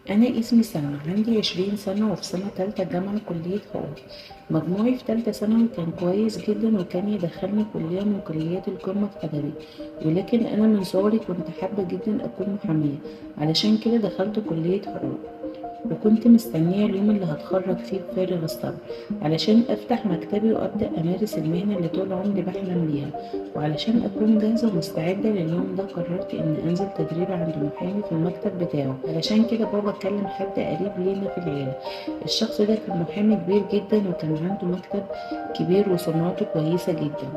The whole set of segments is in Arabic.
أنا اسمي سلمى، عندي 20 سنة وفي سنة تالتة جامعة كلية حقوق. مجموعي في تالتة ثانوي كان كويس جدا وكان يدخلني كلية من كليات القمة في أدبي، ولكن أنا من صغري كنت حابة جدا أكون محامية، علشان كده دخلت كلية حقوق. وكنت مستنية اليوم اللي هتخرج فيه بفارغ الصبر، علشان أفتح مكتبي وأبدأ أمارس المهنة اللي طول عمري بحلم بيها. وعلشان أكون جاهزة ومستعدة لليوم ده قررت إني أنزل تدريب عند محامي في المكتب بتاعه. علشان كده بابا كلم حد قريب لينا في العيلة. الشخص ده كان محامي كبير جدا وكان عنده مكتب كبير وسمعته كويسة جدا.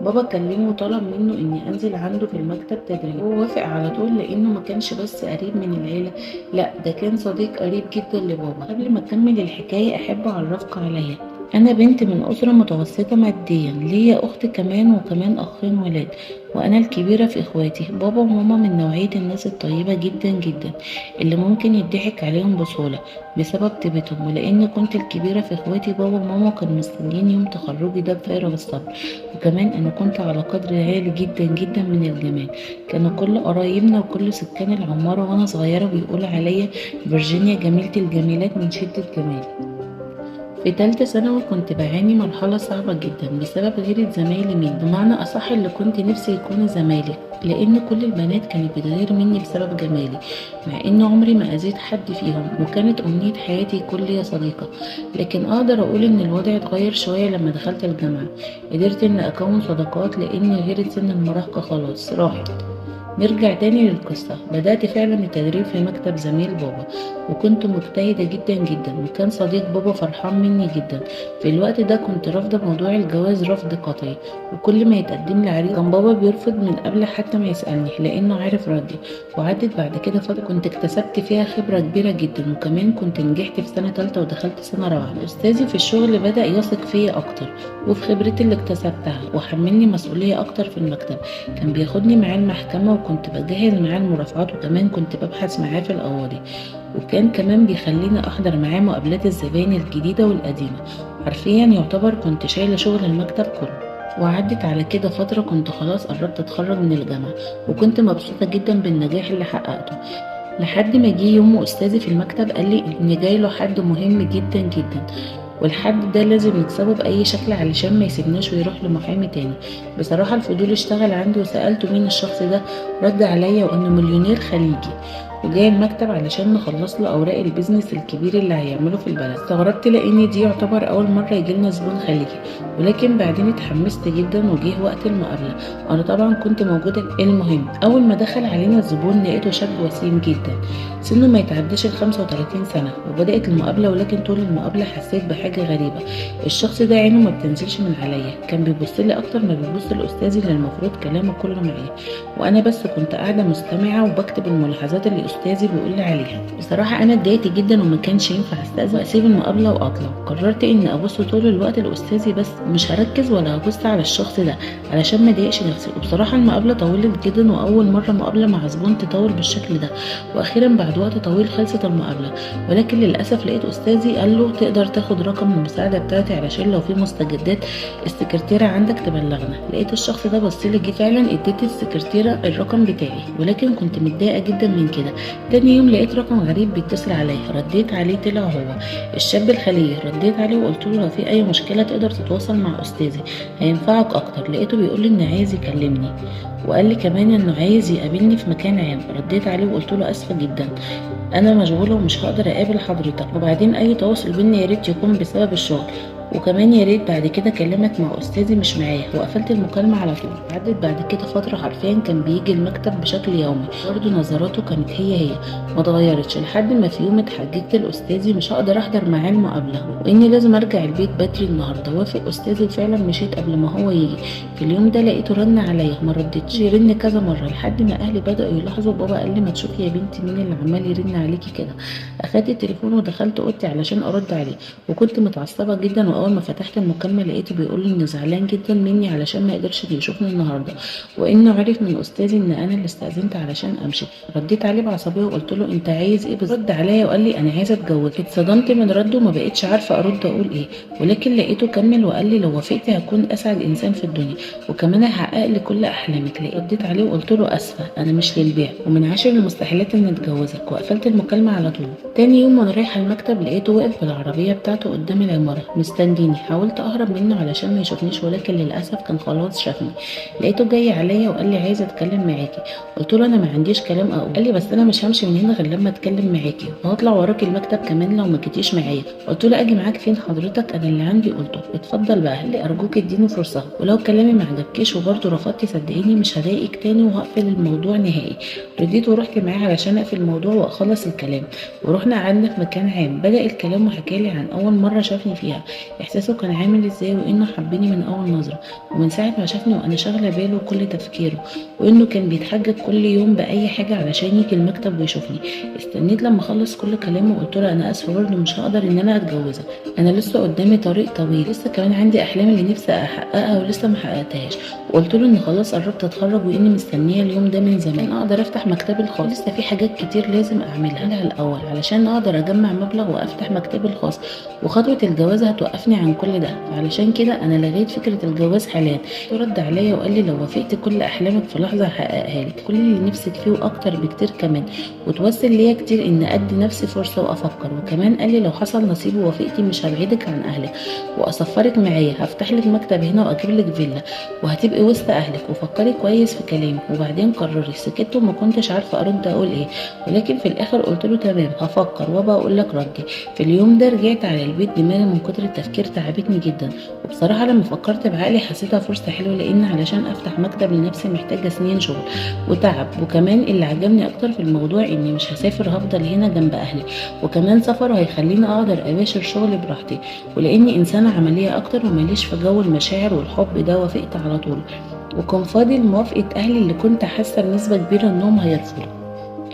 بابا كلمه وطلب منه اني انزل عنده في المكتب تدريب، هو وافق على طول لانه ما كانش بس قريب من العيلة، لا ده كان صديق قريب جدا لبابا. قبل ما اكمل الحكاية احب اعرفك عليا. انا بنت من اسرة متوسطة ماديا، ليا اخت كمان وكمان اخين ولاد، وانا الكبيرة في اخواتي. بابا وماما من نوعية الناس الطيبة جدا جدا اللي ممكن يضحك عليهم بسهولة بسبب طيبتهم. ولان كنت الكبيرة في اخواتي بابا وماما كانوا مستنيين يوم تخرجي ده بفارغ الصبر. وكمان انا كنت على قدر عالي جدا جدا من الجمال. كانوا كل قرايبنا وكل سكان العمارة وانا صغيرة بيقولوا عليا فيرجينيا جميلة الجميلات من شدة جمالي. في تالتة ثانوي كنت بعاني مرحلة صعبة جدا بسبب غيرة زمايلي مني، بمعنى أصح اللي كنت نفسي يكونوا زمايلي، لأن كل البنات كانت بتغير مني بسبب جمالي، مع إن عمري ما أذيت حد فيهم وكانت أمنية حياتي يكون ليا صديقة. لكن أقدر أقول إن الوضع اتغير شوية لما دخلت الجامعة. قدرت إن أكون صداقات لأن غيرة سن المراهقة خلاص راحت. نرجع تاني للقصة. بدأت فعلا التدريب في مكتب زميل بابا، وكنت مجتهدة جدا جدا، وكان صديق بابا فرحان مني جدا. في الوقت ده كنت رافضة موضوع الجواز رفض قطعي، وكل ما يتقدم لي عريس كان بابا بيرفض من قبل حتى ما يسألني لأنه عارف ردي. وعدت بعد كده فترة كنت اكتسبت فيها خبرة كبيرة جدا، وكمان كنت نجحت في سنة تالتة ودخلت سنة رابعة. أستاذي في الشغل بدأ يثق فيا أكتر وفي خبرتي اللي اكتسبتها، وحملني مسؤولية أكتر في المكتب. كان بياخدني معاه المحكمة وكنت بجهز معاه المرافعات، وكمان كنت ببحث معاه في القواضي. وكان كمان بيخليني أحضر معاه مقابلات الزباين الجديدة والقديمة. حرفيا يعتبر كنت شايلة شغل المكتب كله. وعدت على كده فترة كنت خلاص قربت اتخرج من الجامعة، وكنت مبسوطة جدا بالنجاح اللي حققته. لحد ما جه يوم أستاذي في المكتب قال لي إن جاي له حد مهم جدا جدا، والحد ده لازم نكسبه بأي شكل علشان ما يسيبناش ويروح لمحامي تاني. بصراحة الفضول اشتغل عندي وسألته مين الشخص ده. رد عليا وإنه مليونير خليجي وجاي المكتب علشان نخلص له أوراق البيزنس الكبير اللي هيعمله في البلد. استغربت لأن دي يعتبر أول مرة يجيلنا زبون خليجي، ولكن بعدين اتحمست جدا وجه وقت المقابلة. أنا طبعا كنت موجودة. المهم أول ما دخل علينا الزبون لقيته شاب وسيم جدا، سنه ما يتعداش ال 35 سنة. وبدأت المقابلة، ولكن طول المقابلة حسيت بحاجة غريبة. الشخص ده عينه ما بتنزلش من عليا، كان بيبص لي أكتر ما بيبص لأستاذي اللي المفروض كلامه كله معايا، وأنا بس كنت قاعدة مستمعة وبكتب الملاحظات اللي أستاذي بيقول لي عليها. بصراحة أنا اتضايقت جدا وما كانش ينفع أستأذن وأسيب المقابلة وأطلع. قررت إني أبص طول الوقت لأستاذي بس، مش هركز ولا هبص على الشخص ده علشان ما اضايقش نفسي. وبصراحة المقابلة طولت جدا، وأول مرة مقابلة مع زبون تطول بالشكل ده. وأخيرا بعد وقت طويل خلصت المقابلة، ولكن للأسف لقيت أستاذي قال له تقدر تاخد رقم المساعدة بتاعتي علشان لو في مستجدات السكرتيرة عندك تبلغنا. لقيت الشخص ده بصلي جه فعلا اديت السكرتيرة الرقم بتاعي، ولكن كنت متضايقة جدا من كده. تاني يوم لقيت رقم غريب بيتصل عليا، رديت عليه طلع هو الشاب الخليجي. رديت عليه وقلت له لو في أي مشكلة تقدر تتواصل مع أستاذي هينفعك أكتر. لقيته بيقول لي إن عايز يكلمني، وقال لي كمان إنه عايز يقابلني في مكان عام. رديت عليه وقلت له آسفة جدا، انا مشغوله ومش هقدر اقابل حضرتك، وبعدين اي تواصل بينا يا ريت يكون بسبب الشغل، وكمان يا ريت بعد كده اكلمك مع استاذي مش معايا. وقفلت المكالمه على طول. عدت بعد كده فتره، حرفيا كان بيجي المكتب بشكل يومي، برضه نظراته كانت هي ما اتغيرتش، لحد ما في يوم اتحججت لاستاذي مش هقدر احضر معاه المقابله واني لازم ارجع البيت بدري النهارده. وافق استاذي وفعلا مشيت قبل ما هو يجي. في اليوم ده لقيته رن عليا، ما ردتش، يرن كذا مره لحد ما اهلي بداوا يلاحظوا. بابا قال لي ما تشوفي يا بنتي مين اللي عمال يرن عليكي كده. اخدت التليفون ودخلت اوضتي علشان ارد عليه، وكنت متعصبه جدا اول ما فتحت المكالمه لقيته بيقول لي انه زعلان جدا مني علشان ما قدرش يشوفني النهارده، وانه عرف من استاذي ان انا اللي استاذنت علشان امشي. رديت عليه بعصبيه وقلت له انت عايز ايه بالظبط؟ رد عليا وقال لي انا عايزه اتجوزك. اتصدمت من رده وما بقتش عارفه ارد اقول ايه، ولكن لقيته كمل وقال لي لو وافقتي هكون اسعد انسان في الدنيا وكمان هحقق لي كل احلامك. رديت عليه وقلت له اسفه انا مش للبيع ومن عاشر المستحيلات ان اتجوزك، وقفلت المكالمه على طول. تاني يوم وانا رايحه المكتب لقيته واقف بالعربيه بتاعته قدام العماره مستنيني. حاولت اهرب منه علشان ما يشوفنيش، ولكن للاسف كان خلاص شافني. لقيته جاي عليا وقال لي عايز اتكلم معاكي. قلت له انا ما عنديش كلام اقول. قال لي بس انا مش همشي من هنا غير لما اتكلم معاكي، وهطلع وراكي المكتب كمان لو ما جيتيش معايا. قلت له اجي معاك فين حضرتك؟ انا اللي عندي قلته. اتفضل بقى. قال لي ارجوك اديني فرصه، ولو كلامي ما عجبكيش وبرضه رفضتي صدقيني مش هضايقك تاني وهقفل الموضوع نهائي. رديت ورحت معاه علشان اقفل الموضوع واخلص الكلام، ورحنا قعدنا في مكان عام. بدأ الكلام وحكى لي عن اول مره شافني فيها، احساسه كان عامل ازاي، وانه حبني من اول نظره ومن ساعه ما شافني وانا شاغله باله وكل تفكيره، وانه كان بيتحجج كل يوم باي حاجه علشان يجي المكتب ويشوفني. استنيت لما خلص كل كلامه وقلت له انا اسفه برضه مش هقدر ان انا اتجوزك، انا لسه قدامي طريق طويل، لسه كمان عندي احلام اللي نفسي احققها ولسه ما حققتهاش. وقلت له ان خلاص قربت اتخرج واني مستنيه اليوم ده من زمان اقدر افتح مكتبي الخاص. لسه في حاجات كتير لازم اعملها الاول علشان اقدر اجمع مبلغ وافتح مكتبي الخاص، وخطوه الجواز هتوقفني عن كل ده، علشان كده انا لغيت فكره الجواز حاليا. رد عليا وقال لي لو وافقت كل احلامك في لحظه هحققها لك، كل اللي نفسك فيه واكتر بكتير كمان، وتوصل ليا كتير ان ادي نفسي فرصه وافكر. وكمان قال لي لو حصل نصيب ووافقتي مش هبعدك عن اهلك واسفرك معايا، هفتح لك مكتب هنا واجيب لك فيلا وهتبقي وسط اهلك، وفكري كويس في كلامي وبعدين قرري. سكت وما كنتش عارفه ارد اقول ايه، ولكن في الاخر قلت له تمام هفكر وابقى اقول لك ردي. في اليوم ده رجعت على البيت دماغي من كتر التفكير تعبتني جدا، وبصراحه لما فكرت بعقلي حسيتها فرصه حلوه، لان علشان افتح مكتب لنفسي محتاجه سنين شغل وتعب. وكمان اللي عجبني اكتر في الموضوع اني مش هسافر، هفضل هنا جنب اهلي، وكمان سفر هيخليني اقدر اباشر شغلي براحتي، ولاني انسانه عمليه اكتر وماليش في جو المشاعر والحب ده وافقت على طول. وكان فاضل موافقه اهلي اللي كنت حاسه بنسبه كبيره انهم هيرفضوا.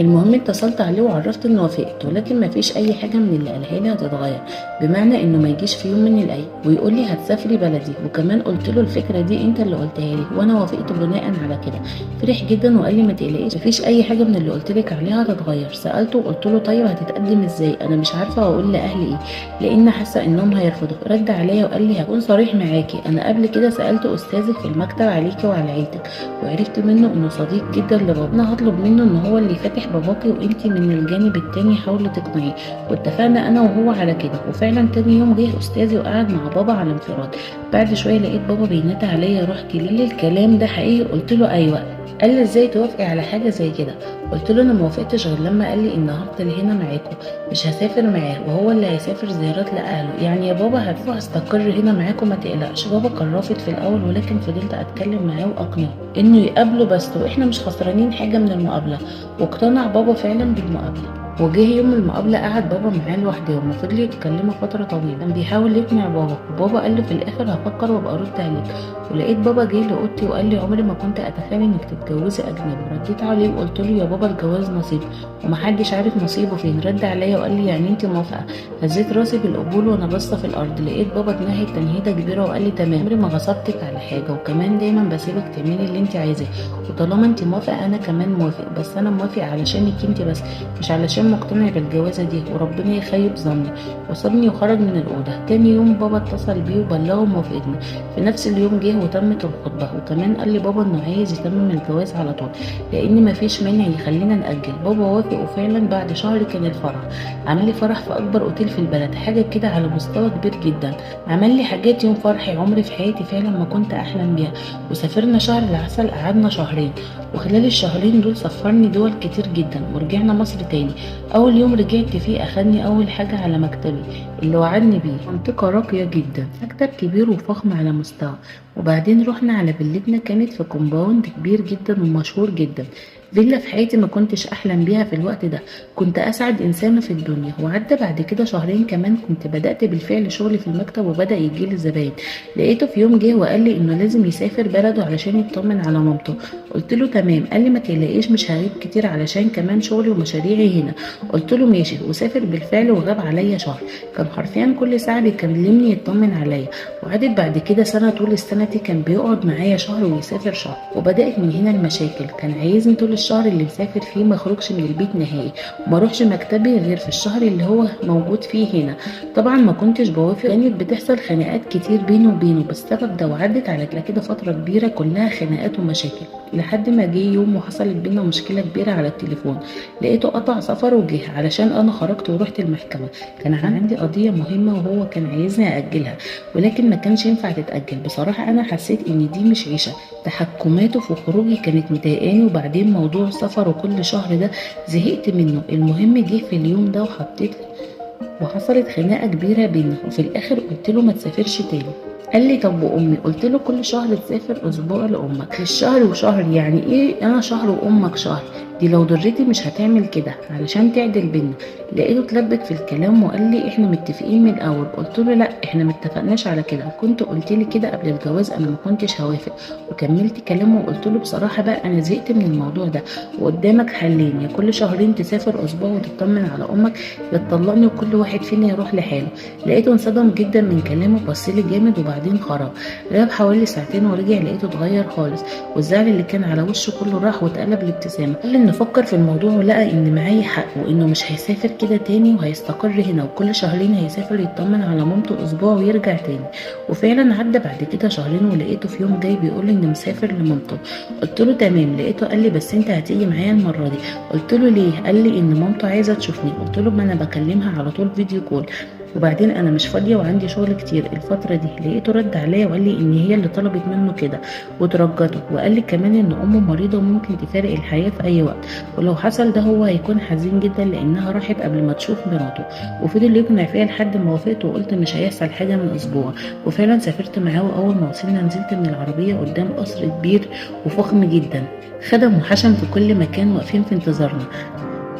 المهم اتصلت عليه وعرفت انه وافقت، ولكن ما فيش اي حاجه من اللي قالها لي هتتغير، بمعنى انه ما يجيش في يوم من الايام ويقول لي هتسافري بلدي. وكمان قلت له الفكره دي انت اللي قلتها لي وانا وافقت بناء على كده. فرح جدا وقال لي ما تقلقيش مفيش اي حاجه من اللي قلت لك عليها هتتغير. سالته وقلت له طيب هتتقدم ازاي؟ انا مش عارفه اقول لاهلي ايه لان حاسه انهم هيرفضوا. رد عليا وقال لي هكون صريح معاكي، انا قبل كده سالت استاذك في المكتب عليكي وعلى عيلتك وعرفت منه انه صديق جدا لبابا، انا هطلب منه ان هو اللي فاتح باباكي وانتي من الجانب التاني حاولي تقنعيه. واتفقنا انا وهو على كده، وفعلا تاني يوم جه استاذي وقعد مع بابا على انفراد. بعد شويه لقيت بابا بينادي عليا روح لي الكلام ده حقيقي؟ قلت له ايوه. قال لي ازاي توافقي على حاجه زي كده؟ قلت له انا ما وافقتش غير لما قال لي ان هفضل هنا معاكم مش هسافر معاه، وهو اللي هيسافر زيارات لاهله. يعني يا بابا هستقر هنا معاكم ما تقلقش. بابا كان رافض في الاول، ولكن فضلت اتكلم معاه واقنعه انه يقابله بس واحنا مش خسرانين حاجه من المقابله، واقتنع بابا فعلا بالمقابله. وجه يوم المقابله قعد بابا معاه لوحدهم وفضلوا يتكلموا فتره طويله، كان بيحاول يقنع بابا، وبابا قال له في الاخر هفكر وابقى ارد عليك. ولقيت بابا جه لاوضتي وقال لي عمري ما كنت اتخيل انك تتجوزي اجنبي. رديت عليه وقلت له يا بابا الجواز نصيب ومحدش عارف نصيبه فين. رد عليا وقال لي يعني انت موافقه؟ هزيت راسي بالقبول وانا باصه في الارض. لقيت بابا اتنهد تنهيده كبيره وقال لي تمام، عمري ما غصبتك على حاجه، وكمان دايما بسيبك تعملي اللي انت عايزاه، وطالما انت موافقه انا كمان موافق، بس انا موافق علشانك انت بس، مش علشان مقتنع بالجوازه دي، وربنا يخيب ظني. وسابني وخرج من الاوضه. تاني يوم بابا اتصل بيه وبلغه موافقتنا. في نفس اليوم جه وتمت الخطبه، وكمان قال لي بابا انه عايز يتمم الجواز على طول لان مفيش مانع يخلينا ناجل. بابا وافق، وفعلا بعد شهر كان الفرح. عمل لي فرح في اكبر اوتيل في البلد، حاجه كده على مستوى كبير جدا. عمل لي حاجات يوم فرحي عمري في حياتي فعلا ما كنت احلم بيها. وسافرنا شهر العسل، قعدنا شهرين، وخلال الشهرين دول سفرني دول كتير جدا، ورجعنا مصر تاني. اول يوم رجعت فيه اخدني اول حاجه على مكتبي اللي وعدني بيه، منطقه راقيه جدا، مكتب كبير وفخم على مستوى. وبعدين رحنا على فيلتنا، كانت في كومباوند كبير جدا ومشهور جدا. فيلا في حياتي ما كنتش احلم بيها في الوقت ده، كنت اسعد انسانه في الدنيا. وعدى بعد كده شهرين كمان، كنت بدات بالفعل شغلي في المكتب وبدا يجيلي زباين. لقيته في يوم جه وقال لي انه لازم يسافر بلده علشان يطمن على مامته. قلت له تمام. قال لي ما تقلقيش مش هغيب كتير علشان كمان شغلي ومشاريعي هنا. قلت له ماشي. وسافر بالفعل وغاب عليا شهر. كان حرفيا كل ساعه بيكلمني يطمن عليا. وعدت بعد كده سنه. طول السنه دي كان بيقعد معايا شهر ويسافر شهر. وبدات من هنا المشاكل. كان عايزني طول الشهر اللي مسافر فيه ما اخرجش من البيت نهائي، وما اروحش مكتبي غير في الشهر اللي هو موجود فيه هنا. طبعا ما كنتش بوافق. كانت بتحصل خناقات كتير بيني وبينه بالسبب ده. وعدت على كده فتره كبيره كلها خناقات ومشاكل، لحد ما جه يوم وحصلت بينا مشكله كبيره على التليفون. لقيته قطع سفر وجه علشان انا خرجت ورحت المحكمه. كان عندي قضيه مهمه وهو كان عايزني اجلها، ولكن ما كانش ينفع تتاجل. بصراحه انا حسيت ان دي مش عيشه. تحكماته في خروجي كانت مضايقاني، وبعدين موضوع السفر وكل شهر ده زهقت منه. المهم جه في اليوم ده وحصلت خناقه كبيره بينا، وفي الاخر قلت له ما تسافرش تاني. قال لي طب وامي؟ قلت له كل شهر تسافر اسبوع لامك. مش شهر وشهر. يعني ايه انا شهر وامك شهر؟ دي لو ضرتي مش هتعمل كده علشان تعدل بينا. لقيته اتلبك في الكلام وقال لي احنا متفقين من الاول. قلت له لا احنا متفقناش على كده، كنت قلت لي كده قبل الجواز انا ما كنتش هوافق. وكملت كلامه وقلت له بصراحه بقى انا زهقت من الموضوع ده، وقدامك حلين: يا كل شهرين تسافر اسبوع وتطمن على امك، يا تطلقني وكل واحد فينا يروح لحاله. لقيته انصدم جدا من كلامه، بصلي جامد وبعدين خرج. غاب حوالي ساعتين ورجع لقيته اتغير خالص، والزعل اللي كان على وشه كله راح واتقلب لابتسامه. قال انه فكر في الموضوع ولقى ان معايا حق، وانه مش هيسافر كده تاني وهيستقر هنا، وكل شهرين هيسافر يطمن على مامته اسبوع ويرجع تاني. وفعلا عدى بعد كده شهرين ولقيته في يوم جاي بيقول انه مسافر لمامته. قلت له تمام. لقيته قال لي بس انت هتيجي معايا المره دي. قلت له ليه؟ قال لي ان مامته عايزه تشوفني. قلت له ما انا بكلمها على طول فيديو كول، وبعدين انا مش فاضيه وعندي شغل كتير الفتره دي. لقيته رد عليا وقال لي ان هي اللي طلبت منه كده وترجته، وقال لي كمان ان امه مريضه وممكن تفارق الحياه في اي وقت، ولو حصل ده هو هيكون حزين جدا لانها راحت قبل ما تشوف مراته. وفضل يقنع فيا لحد ما وافقت وقلت مش هيحصل حاجه من اسبوع. وفعلا سافرت معاه، واول ما وصلنا نزلت من العربيه قدام قصر كبير وفخم جدا. خدم وحشم في كل مكان واقفين في انتظارنا.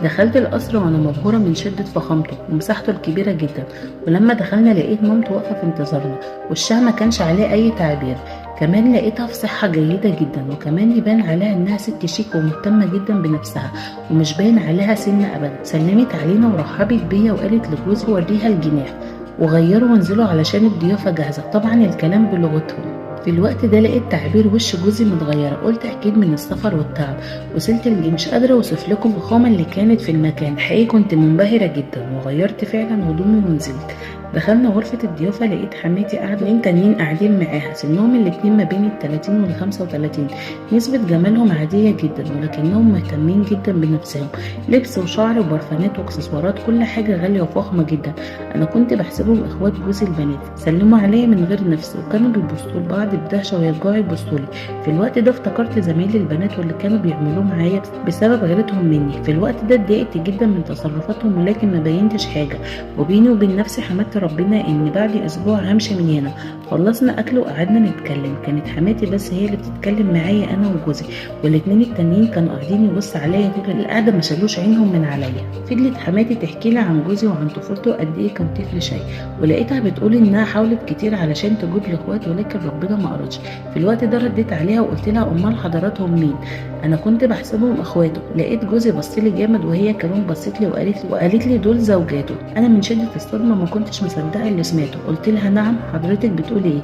دخلت القصر وانا مبهوره من شده فخامته ومساحته الكبيره جدا. ولما دخلنا لقيت مامته واقفه في انتظارنا، وشها ما كانش عليه اي تعبير. كمان لقيتها في صحه جيده جدا، وكمان يبان عليها انها ست شيك ومهتمه جدا بنفسها، ومش باين عليها سن ابدا. سلمت علينا ورحبت بيا وقالت لجوزها وريها الجناح وغيروا وانزلوا علشان الضيافه جاهزه. طبعا الكلام بلغتهم. في الوقت ده لقيت تعبير وش جوزي متغيره. قلت اكيد من السفر والتعب. وصلت مش قادره اوصف لكم الخامه اللي كانت في المكان. حقيقي كنت منبهره جدا، وغيرت فعلا هدومي ونزلت. دخلنا غرفة الضيافة لقيت حماتي قاعدة، اتنين تانيين قاعدين معاها، سنهم الاتنين ما بين 30 و35. نسبة جمالهم عادية جدا، ولكنهم مهتمين جدا بنفسهم. لبس وشعر وبرفانات واكسسوارات، كل حاجة غالية وفخمة جدا. أنا كنت بحسبهم إخوات جوزي البنات. سلموا عليا من غير نفس، وكانوا بيبصوا لبعض بدهشة ويرجعوا يبصوا لي. في الوقت ده افتكرت زمايلي البنات واللي كانوا بيعملوه معايا بسبب غيرتهم مني. في الوقت ده اتضايقت جدا من تصرفاتهم، ولكن ما بينتش حاجة. وبيني وبين نفسي حمدت ربنا ان بعد اسبوع همشي من هنا. خلصنا اكل وقعدنا نتكلم. كانت حماتي بس هي اللي بتتكلم معايا انا وجوزي، والاتنين التانيين كانوا قاعدين يبص عليا طول القعده، ما شالوش عينهم من عليا. فضلت حماتي تحكي لي عن جوزي وعن طفولته قد ايه كان طفل شقي، ولقيتها بتقول انها حاولت كتير علشان تجيب لي اخوات ولكن ربنا ما ارادش. في الوقت ده رديت عليها وقلت لها امال حضراتهم مين؟ انا كنت بحسبهم اخواته. لقيت جوزي بص لي جامد، وهي كمان بصت لي وقالت لي دول زوجاته. انا من شده الصدمه ما كنتش مصدقه اللي سمعته. قلت لها نعم، حضرتك بتقولي ايه؟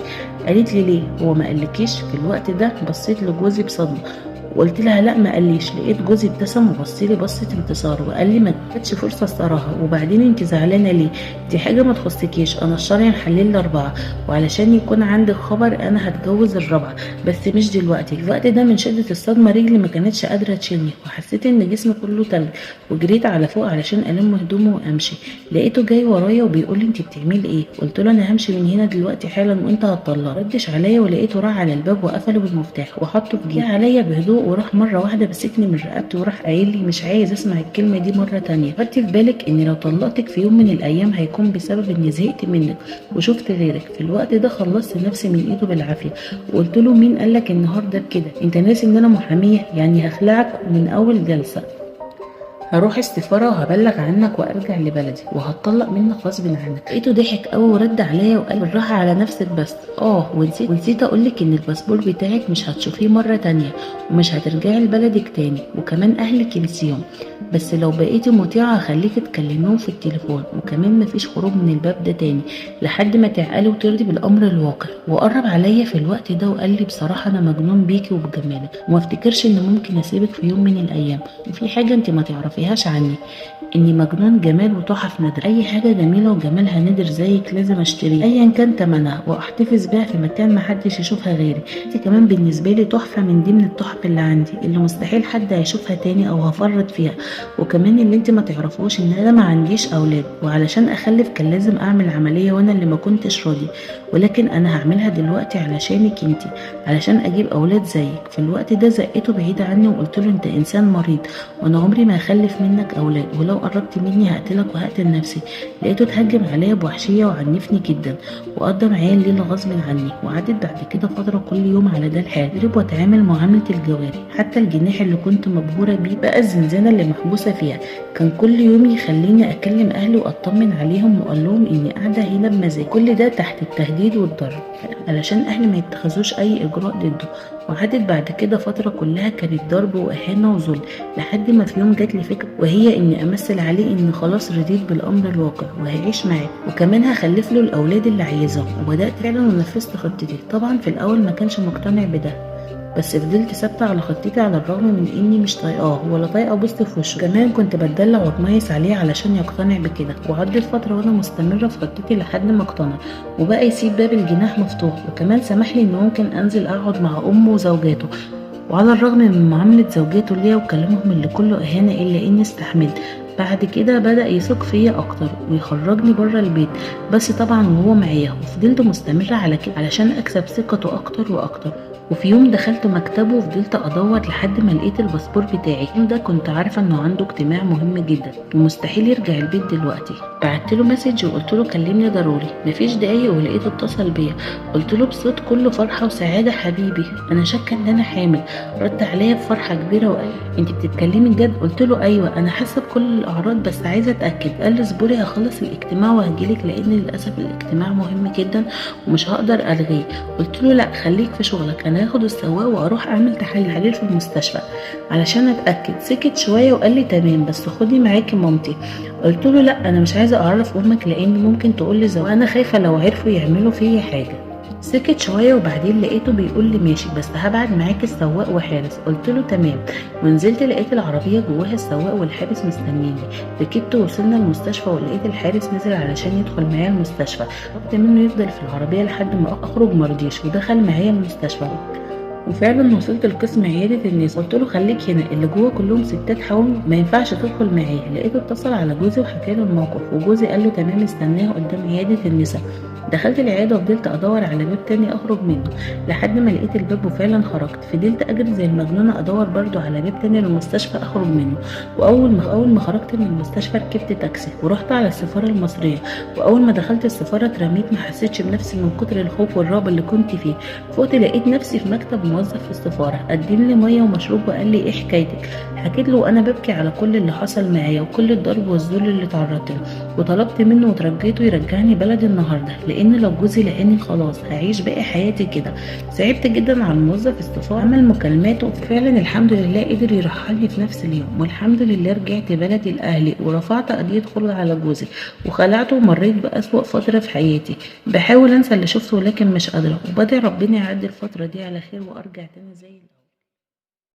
قالت لي ليه هو ما قالكيش؟ في الوقت ده بصيت لجوزي بصدمه وقلت لها لا ما قاليش. لقيت جوزي ابتسم وبص لي بصه انتصار وقال لي ما جاتش فرصه الصراحه، وبعدين انت زعلانه ليه؟ دي حاجه ما تخصكيش. انا الشرع محلل لي 4، وعلشان يكون عندك خبر انا هتجوز الرابعه، بس مش دلوقتي. الوقت ده من شده الصدمه رجلي ما كانتش قادره تشيلني، وحسيت ان جسمي كله تلج، وجريت على فوق علشان الم هدومي وامشي. لقيته جاي ورايا وبيقول لي انت بتعملي ايه؟ قلت له انا همشي من هنا دلوقتي حالا وانت هتطلع. ردش عليا ولقيته راح على الباب وقفله بالمفتاح وحطه في جيبي عليا بهدوء وراح مرة واحدة مسكني من رقبتي وراح قايل لي مش عايز اسمع الكلمة دي مرة تانية. خدتي في بالك ان لو طلقتك في يوم من الايام هيكون بسبب اني زهقت منك وشفت غيرك. في الوقت ده خلصت نفسي من ايده بالعافية وقلت له مين قالك النهارده بكده؟ انت ناسي ان انا محامية؟ يعني هخلعك من اول جلسة، هروح استفارة وهبلغ عنك وارجع لبلدي وهتطلق منك غصب عنك. لقيته ضحك قوي ورد عليا وقال بالراحة على نفسك بس. ونسيت اقولك ان الباسبور بتاعك مش هتشوفيه مرة تانية ومش هترجعي لبلدك تاني، وكمان اهلك ينسيهم، بس لو بقيتي مطيعة هخليك تكلميهم في التليفون، وكمان مفيش خروج من الباب ده تاني لحد ما تعقلي وترضي بالامر الواقع. وقرب عليا في الوقت ده وقال لي بصراحة انا مجنون بيكي وبجمالك وما افتكرش ان ممكن اسيبك في يوم من الايام، وفي حاجة انت ما تعرفيهاش عني، اني مجنون جمال وتحف نادر. اي حاجة جميلة وجمالها نادر زيك لازم اشتريها ايا كان تمنها واحتفظ بيها في مكان محدش يشوفها غيري. انت كمان بالنسبة لي تحفة من ضمن التحف اللي عندي اللي مستحيل حد هيشوفها تاني او هفرط فيها. وكمان اللي انت ما تعرفوش ان انا ما عنديش اولاد، وعلشان اخلف كان لازم اعمل عملية وانا اللي ما كنتش راضي، ولكن انا هعملها دلوقتي علشانك انت، علشان اجيب اولاد زيك. في الوقت ده زقته بعيد عني وقلت له انت انسان مريض وانا عمري ما هخلف منك اولاد، ولو قربت مني هقتلك وهقتل نفسي. لقيته اتهجم عليا بوحشيه وعنفني جدا وقضى معايا الليله غصب عني. وعدت بعد كده فتره كل يوم على ده الحال، اضرب واتعامل معامله الجواري. حتى الجناح اللي كنت مبهوره بيه بقى الزنزانه اللي محبوسه فيها. كان كل يوم يخليني اكلم اهلي واطمن عليهم واقول لهم اني قاعده هنا بمزاج، كل ده تحت التهديد والضرب علشان اهلي ما يتخذوش اي اجراء ضده. وعدت بعد كده فتره كلها كانت ضرب واهانه وذل، لحد ما في يوم جات لي فكره وهي اني امثل عليه اني خلاص رضيت بالامر الواقع وهعيش معاه وكمان هخلف له الاولاد اللي عايزهم. وبدات فعلا ونفذت خطتي. طبعا في الاول ما كانش مقتنع بده، بس فضلت ثابته على خطتي على الرغم من اني مش طايقاه ولا طايقه ابص في وشه. كمان كنت بتدلع واتميز عليه علشان يقتنع بكده. وعدت فتره وانا مستمره في خطتي لحد ما اقتنع وبقى يسيب باب الجناح مفتوح، وكمان سمح لي ان ممكن انزل اقعد مع امه وزوجاته. وعلى الرغم من معامله زوجاته ليا وكلامهم اللي كله اهانه الا اني استحملت. بعد كده بدأ يثق فيا اكتر ويخرجني بره البيت، بس طبعا وهو معايا، وفضلت مستمرة على كده علشان اكسب ثقته اكتر واكتر. وفي يوم دخلت مكتبه وفضلت ادور لحد ما لقيت الباسبور بتاعي. اليوم ده كنت عارفه انه عنده اجتماع مهم جدا ومستحيل يرجع البيت دلوقتي. بعت له مسج وقلت له كلمني ضروري. مفيش دقايق ولقيته اتصل بيا. قلت له بصوت كله فرحه وسعاده حبيبي انا شاكه ان انا حامل. رد عليا بفرحه كبيره وقال انت بتتكلمي جد؟ قلت له ايوه انا حاسه بكل الاعراض بس عايزه اتاكد. قال لي اصبري هخلص الاجتماع وهجيلك لان للاسف الاجتماع مهم جدا ومش هقدر الغيه. قلت له لا خليك في شغلك، انا هاخد السواق واروح اعمل تحاليل في المستشفى علشان اتاكد. سكت شويه وقال لي تمام بس خدي معاكي مامتي. قلت له لا انا مش عايزه اعرف امك لان ممكن تقول لي وانا خايفه لو عرفوا يعملوا فيا حاجه. سكت شويه وبعدين لقيته بيقول لي ماشي بس هبعت معاك السواق وحارس. قلت له تمام. ونزلت لقيت العربيه جواها السواق والحارس مستنيني. ركبت ووصلنا المستشفى ولقيت الحارس نزل علشان يدخل معايا المستشفى. طلبت منه يفضل في العربيه لحد ما اخرج مرضيش ودخل معايا المستشفى. وفعلا وصلت القسم عياده النساء. قلت له خليك هنا اللي جوه كلهم ستات حوامل ما ينفعش تدخل معايا. لقيته اتصل على جوزي وحكى له الموقف وجوزي قال له تمام استناها قدام عياده النساء. دخلت العياده وفضلت ادور على باب تاني اخرج منه لحد ما لقيت الباب وفعلا خرجت. فضلت اجري زي المجنونه ادور برضو على باب تاني للمستشفى اخرج منه. واول ما خرجت من المستشفى ركبت تاكسي ورحت على السفاره المصريه. واول ما دخلت السفاره اترميت ما حسيتش بنفسي من كتر الخوف والرعب اللي كنت فيه. فوقت لقيت نفسي في مكتب موظف في السفاره قدم لي ميه ومشروب وقال لي ايه حكايتك. حكيت له وانا ببكي على كل اللي حصل معايا وكل الضرب والذل اللي تعرضت له، وطلبت منه وترجيته يرجعني بلدي النهارده لان لو جوزي لقاني خلاص هعيش باقي حياتي كده. صعبت جدا على الموظف السفاره، عمل مكالمات وفعلا الحمد لله قدر يرحلني في نفس اليوم. والحمد لله رجعت بلدي لاهلي ورفعت قضيه خلع على جوزي وخلعته ومريت باسوأ فتره في حياتي. بحاول انسى اللي شفته ولكن مش قادره، وبدعي ربنا يعدي الفتره دي على خير وارجع تاني زي